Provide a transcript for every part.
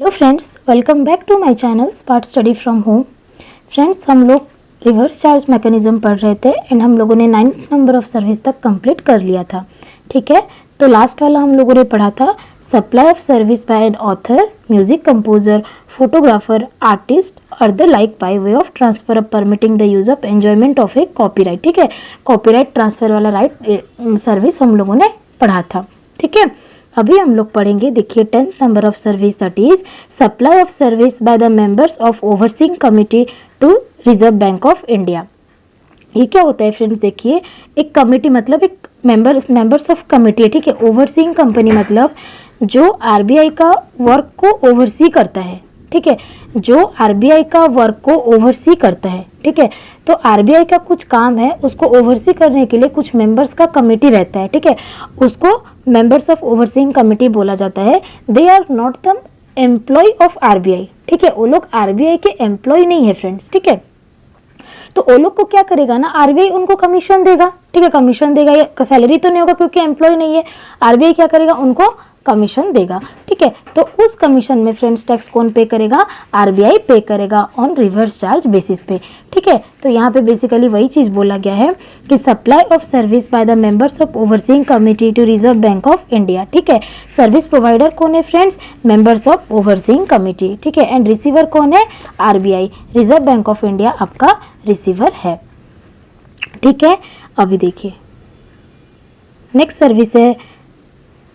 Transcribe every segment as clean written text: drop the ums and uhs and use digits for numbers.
Hello friends, welcome back to my channel smart study from home. Friends, हम लोग reverse charge mechanism पढ़ रहे थे एंड हम लोगों ने 9th नंबर ऑफ सर्विस तक कंप्लीट कर लिया था। ठीक है, तो लास्ट वाला हम लोगों ने पढ़ा था supply of service by an author, music composer, photographer, artist और the like by way of transfer of permitting the use of enjoyment of a copyright. ठीक है, कॉपीराइट ट्रांसफर वाला राइट सर्विस हम लोगों ने पढ़ा था। ठीक है, अभी हम लोग पढ़ेंगे, देखिए 10th number of service, that is supply of service by the members of overseeing committee to Reserve Bank of India. ये क्या होता है फ्रेंड्स? देखिए, एक कमिटी मतलब एक मेंबर्स ऑफ कमिटी है। ठीक है, ओवरसीइंग कंपनी मतलब जो आरबीआई का वर्क को ओवरसी करता है। ठीक है, जो आरबीआई का वर्क को ओवरसी करता है। ठीक है, तो आरबीआई का कुछ काम है, उसको ओवरसी करने के लिए कुछ मेंबर्स का कमिटी रहता है। ठीक है, उसको मेंबर्स ऑफ ओवरसीइंग कमिटी बोला जाता है। They are not the employ of RBI. ठीक है, वो लोग आरबीआई के एम्प्लॉय नहीं है फ्रेंड्स। ठीक है, तो वो लोग को क्या करेगा ना, आरबीआई उनको कमीशन देगा। ठीक है, कमीशन देगा, ये सैलरी तो नहीं होगा क्योंकि एम्प्लॉय नहीं है। आरबीआई क्या करेगा, उनको कमीशन देगा। ठीक है, तो उस कमीशन में फ्रेंड्स टैक्स कौन पे करेगा? आरबीआई पे करेगा ऑन रिवर्स चार्ज बेसिस पे। ठीक है, तो यहाँ पे बेसिकली वही चीज बोला गया है कि supply of service by the members of overseeing committee to Reserve Bank of India. ठीक है, सर्विस प्रोवाइडर कौन है friends? Members of overseeing committee. ठीक है, एंड रिसीवर कौन है? RBI, Reserve Bank of India आपका रिसीवर है। ठीक है, अभी देखिए नेक्स्ट सर्विस है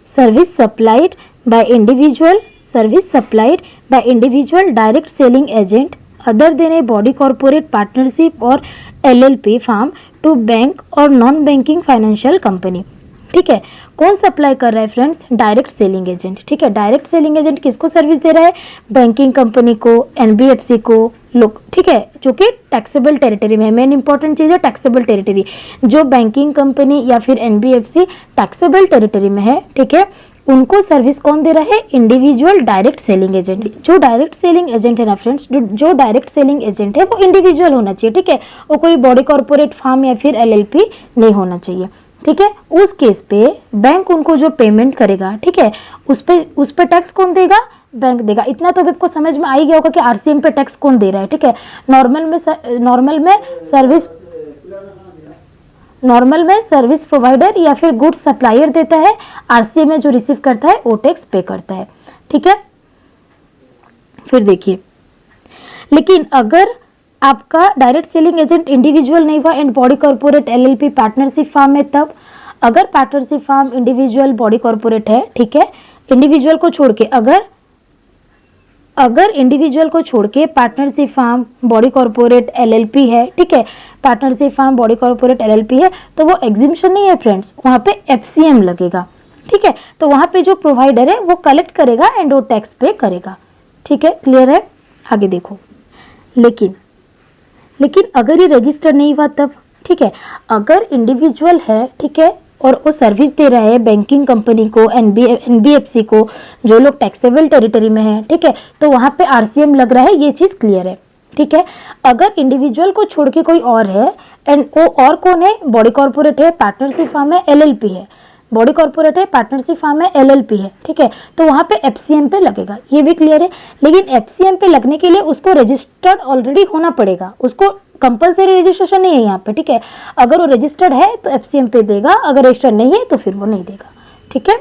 service supplied by individual, service supplied by individual direct selling agent other than a body corporate partnership और एलएलपी फर्म टू बैंक और नॉन बैंकिंग फाइनेंशियल कंपनी। ठीक है, कौन सप्लाई कर रहा है फ्रेंड्स? Direct selling agent. ठीक है, डायरेक्ट सेलिंग एजेंट किसको सर्विस दे रहा है? बैंकिंग कंपनी को, एनबीएफसी को लोग। ठीक है, जो कि टैक्सेबल टेरिटरी में है। मेन इंपॉर्टेंट चीज है टैक्सेबल टेरिटरी। जो बैंकिंग कंपनी या फिर एनबीएफसी टैक्सेबल टेरिटरी में है, ठीक है, उनको सर्विस कौन दे रहा है? Individual direct selling agent. जो डायरेक्ट सेलिंग एजेंट है ना फ्रेंड्स, जो डायरेक्ट सेलिंग एजेंट है वो इंडिविजुअल होना चाहिए। ठीक है, वो कोई बॉडी कॉर्पोरेट फार्म या फिर एलएलपी नहीं होना चाहिए। ठीक है, उस केस पे बैंक उनको जो पेमेंट करेगा, ठीक है, उस पे टैक्स कौन देगा? बैंक देगा। इतना तो आपको समझ में आ ही गया होगा कि आरसीएम पे टैक्स कौन दे रहा है। ठीक है, नॉर्मल में सर्विस प्रोवाइडर या फिर गुड्स सप्लायर देता है। आरसीएम में जो रिसीव करता है वो टैक्स पे करता है। ठीक है, फिर देखिए, लेकिन अगर आपका डायरेक्ट सेलिंग एजेंट इंडिविजुअल नहीं हुआ and body corporate LLP partnership firm है, तब अगर partnership firm individual body corporate है, ठीक है, इंडिविजुअल को छोड़ के अगर इंडिविजुअल को छोड़ के partnership firm body corporate LLP है, ठीक है, partnership firm body corporate LLP है, तो वो एग्जिबिशन नहीं है फ्रेंड्स, वहां पे एफसीएम लगेगा। ठीक है, तो वहां पे जो प्रोवाइडर है वो कलेक्ट करेगा एंड वो टैक्स पे करेगा। ठीक है, क्लियर है? आगे देखो, लेकिन अगर ये रजिस्टर नहीं हुआ तब, ठीक है, अगर इंडिविजुअल है, ठीक है, और वो सर्विस दे रहा है बैंकिंग कंपनी को, एनबीएफसी को, जो लोग टैक्सेबल टेरिटरी में है, ठीक है, तो वहां पे आरसीएम लग रहा है, ये चीज क्लियर है। ठीक है, अगर इंडिविजुअल को छोड़ के कोई और है एंड वो और कौन है? बॉडी कॉर्पोरेट है, पार्टनरशिप फर्म है, एलएलपी है। बॉडी कॉर्पोरेट है, पार्टनरशिप फर्म है, एलएलपी है। ठीक है, तो वहां पे एफसीएम पे लगेगा, ये भी क्लियर है। लेकिन एफसीएम पे लगने के लिए उसको रजिस्टर्ड ऑलरेडी होना पड़ेगा, उसको कंपलसरी रजिस्ट्रेशन नहीं है यहाँ पे। ठीक है, अगर वो रजिस्टर्ड है तो एफसीएम पे देगा, अगर रजिस्टर्ड नहीं है तो फिर वो नहीं देगा। ठीक है,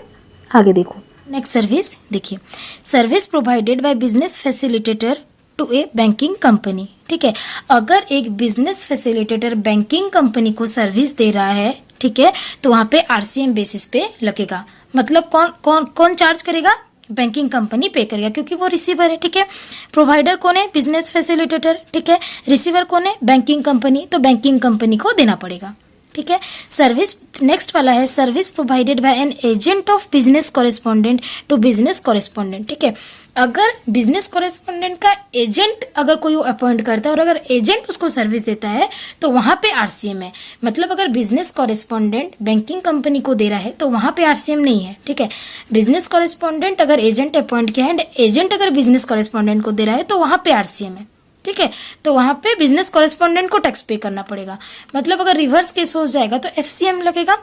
आगे देखो नेक्स्ट सर्विस, देखिए service provided by business facilitator to a banking company. ठीक है, अगर एक बिजनेस फैसिलिटेटर बैंकिंग कंपनी को सर्विस दे रहा है, ठीक है, तो वहां पे आरसीएम बेसिस पे लगेगा। मतलब कौन चार्ज करेगा? बैंकिंग कंपनी पे करेगा क्योंकि वो रिसीवर है। ठीक है, प्रोवाइडर कौन है? Business facilitator. ठीक है, रिसीवर कौन है? बैंकिंग कंपनी, तो बैंकिंग कंपनी को देना पड़ेगा। ठीक है, सर्विस नेक्स्ट वाला है service provided by an agent of business correspondent to business correspondent. ठीक है, अगर बिजनेस कॉरेस्पॉन्डेंट का एजेंट अगर कोई अपॉइंट करता है और अगर एजेंट उसको सर्विस देता है तो वहां पे आरसीएम है। मतलब अगर बिजनेस कॉरेस्पॉन्डेंट बैंकिंग कंपनी को दे रहा है तो वहां पे आरसीएम नहीं है। ठीक है, बिजनेस कॉरेस्पॉन्डेंट अगर एजेंट अपॉइंट किया है एंड एजेंट अगर बिजनेस कॉरेस्पॉन्डेंट को दे रहा है तो वहां पे आरसीएम है। ठीक है, तो वहां पे बिजनेस कॉरेस्पॉन्डेंट को टैक्स पे करना पड़ेगा। मतलब अगर रिवर्स केस हो जाएगा तो एफसीएम लगेगा।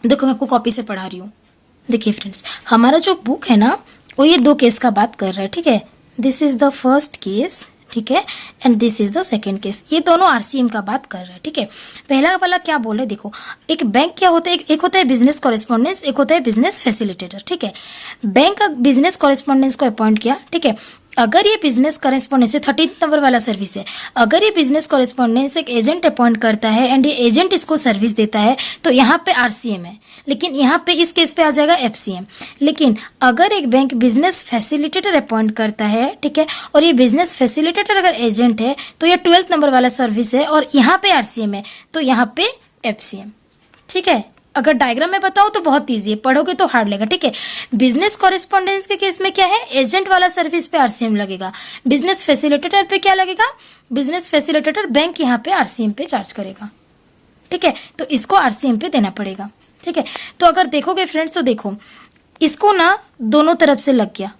देखो मैं आपको कॉपी से पढ़ा रही हूँ। देखिए फ्रेंड्स, हमारा जो बुक है ना वो ये दो केस का बात कर रहा है, ठीक है। This is the first case, ठीक है, and this is the second case. ये दोनों आरसीएम का बात कर रहा है, ठीक है। पहला वाला क्या बोले, देखो एक बैंक क्या होता है, एक होता है बिजनेस कॉरेस्पॉन्डेंस, एक होता है बिजनेस फैसिलिटेटर, ठीक है। बैंक का बिजनेस कॉरेस्पॉन्डेंस को अपॉइंट किया, ठीक है। अगर ये बिजनेस कॉरेस्पॉन्डेंस 13 नंबर वाला सर्विस है, अगर ये बिजनेस कॉरेस्पॉन्डेंस एक एजेंट अपॉइंट करता है एंड ये एजेंट इसको सर्विस देता है तो यहाँ पे आरसीएम है, लेकिन यहाँ पे इस केस पे आ जाएगा एफसीएम। लेकिन अगर एक बैंक बिजनेस फैसिलिटेटर अपॉइंट करता है, ठीक है, और ये बिजनेस फैसिलिटेटर अगर एजेंट है तो ये 12 नंबर वाला सर्विस है और यहाँ पे आरसीएम है तो यहाँ पे एफसीएम, ठीक है। अगर डायग्राम में बताऊं तो बहुत इजी है, पढ़ोगे तो हार्ड लगेगा, ठीक है। बिजनेस कॉरेस्पॉन्डेंस के केस में क्या है, एजेंट वाला सर्विस पे आरसीएम लगेगा। बिजनेस फैसिलिटेटर पे क्या लगेगा, बिजनेस फैसिलिटेटर बैंक यहाँ पे आरसीएम पे चार्ज करेगा, ठीक है। तो इसको आरसीएम पे देना पड़ेगा, ठीक है। तो अगर देखोगे फ्रेंड्स तो देखो इसको ना दोनों तरफ से लग गया,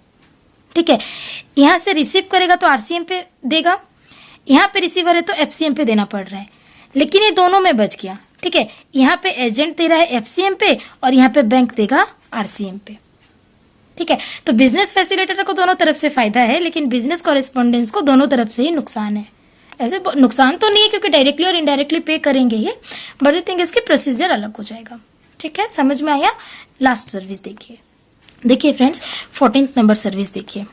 ठीक है। यहां से रिसीव करेगा तो आरसीएम पे देगा, यहाँ पे रिसीवर है तो एफसीएम पे देना पड़ रहा है, लेकिन ये दोनों में बच गया, ठीक है। यहाँ पे एजेंट दे रहा है एफसीएम पे और यहाँ पे बैंक देगा आरसीएम पे, ठीक है। तो बिजनेस फैसिलिटेटर को दोनों तरफ से फायदा है, लेकिन बिजनेस कॉरेस्पॉन्डेंस को दोनों तरफ से ही नुकसान है। ऐसे नुकसान तो नहीं है क्योंकि डायरेक्टली और इनडायरेक्टली पे करेंगे ये, बट आई थिंक इसके प्रोसीजर अलग हो जाएगा, ठीक है। समझ में आया। लास्ट सर्विस देखिए, देखिए फ्रेंड्स 14th नंबर सर्विस देखिए,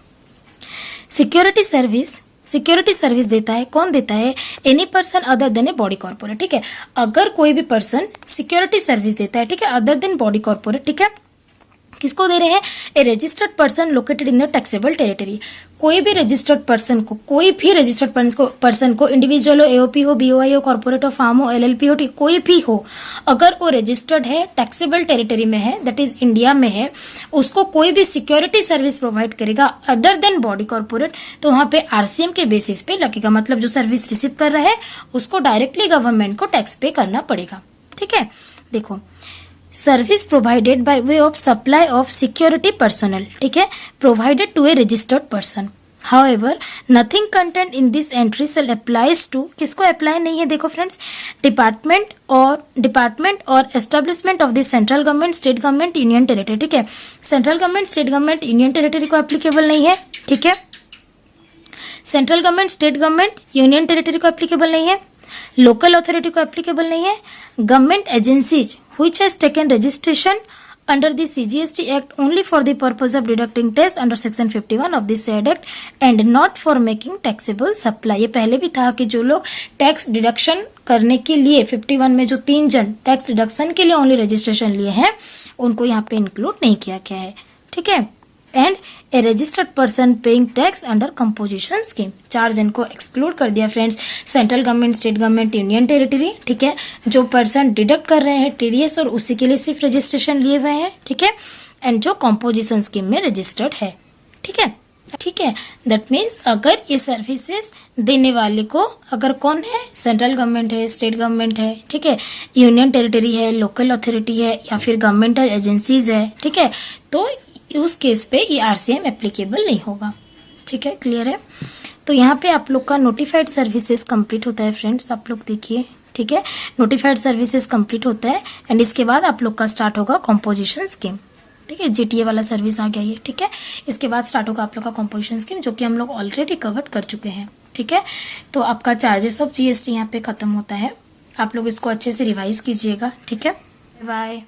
सिक्योरिटी सर्विस। सिक्योरिटी सर्विस देता है, कौन देता है, any person other than a body corporate, ठीक है। अगर कोई भी पर्सन सिक्योरिटी सर्विस देता है, ठीक है, अदर देन बॉडी कॉर्पोरेट, ठीक है, किसको दे रहे हैं, a registered person located in the taxable territory. कोई भी रजिस्टर्ड पर्सन को, कोई भी रजिस्टर्ड पर्सन को, इंडिविजुअल हो, एओपी हो, बीओआई हो, कॉर्पोरेट हो, फार्म हो, एलएलपी हो, कोई भी हो, अगर वो रजिस्टर्ड है, टैक्सेबल टेरिटरी में है, दैट इज इंडिया में है, उसको कोई भी सिक्योरिटी सर्विस प्रोवाइड करेगा अदर देन बॉडी कॉर्पोरेट तो वहां पे आरसीएम के बेसिस पे लगेगा। मतलब जो सर्विस रिसीव कर रहा है उसको डायरेक्टली गवर्नमेंट को टैक्स पे करना पड़ेगा, ठीक है। देखो service provided by way of supply of security personal, ठीक है, provided to a registered person. However, nothing contained in this entry shall applies to, किसको अप्लाई नहीं है, देखो फ्रेंड्स, डिपार्टमेंट और establishment of the central government, state government, union territory, ठीक है। Central government, state government, union territory को applicable नहीं है, ठीक है। Central government, state government, union territory को एप्लीकेबल नहीं है, लोकल अथॉरिटी को एप्लीकेबल नहीं है, government agencies which has taken registration under the CGST Act only for the purpose of deducting tax under section 51 of the said Act and not for making taxable supply। ये पहले भी था कि जो लोग टैक्स डिडक्शन करने के लिए 51 में जो 3 जन टैक्स डिडक्शन के लिए ओनली रजिस्ट्रेशन लिए हैं उनको यहाँ पे इंक्लूड नहीं किया गया है, ठीक है। And A registered person paying tax under composition scheme, 4 जन को एक्सक्लूड कर दिया friends, central government, state government, union territory, ठीक है, जो पर्सन डिडक्ट कर रहे हैं टीडीएस और उसी के लिए सिर्फ रजिस्ट्रेशन लिए हुए हैं, ठीक है, एंड जो कंपोजिशन स्कीम में रजिस्टर्ड है, ठीक है, ठीक है। दैट मीन्स अगर ये सर्विसेज देने वाले को अगर कौन है, सेंट्रल गवर्नमेंट है, स्टेट गवर्नमेंट है, ठीक है, यूनियन टेरिटरी है, लोकल अथॉरिटी है या फिर गवर्नमेंटल एजेंसीज है, ठीक है, तो उस केस पे ये आरसीएम एप्लीकेबल नहीं होगा, ठीक है, क्लियर है। तो यहाँ पे आप लोग का नोटिफाइड सर्विसेज कंप्लीट होता है फ्रेंड्स, आप लोग देखिए, ठीक है, नोटिफाइड सर्विसेज कंप्लीट होता है एंड इसके बाद आप लोग का स्टार्ट होगा कंपोजिशन स्कीम, ठीक है, जीटीए वाला सर्विस आ गया ये, ठीक है। इसके बाद स्टार्ट होगा आप लोग का कंपोजिशन स्कीम जो कि हम लोग ऑलरेडी कवर कर चुके हैं, ठीक है। तो आपका चार्जेस ऑफ जीएसटी यहाँ पे खत्म होता है, आप लोग इसको अच्छे से रिवाइज कीजिएगा, ठीक है। बाय।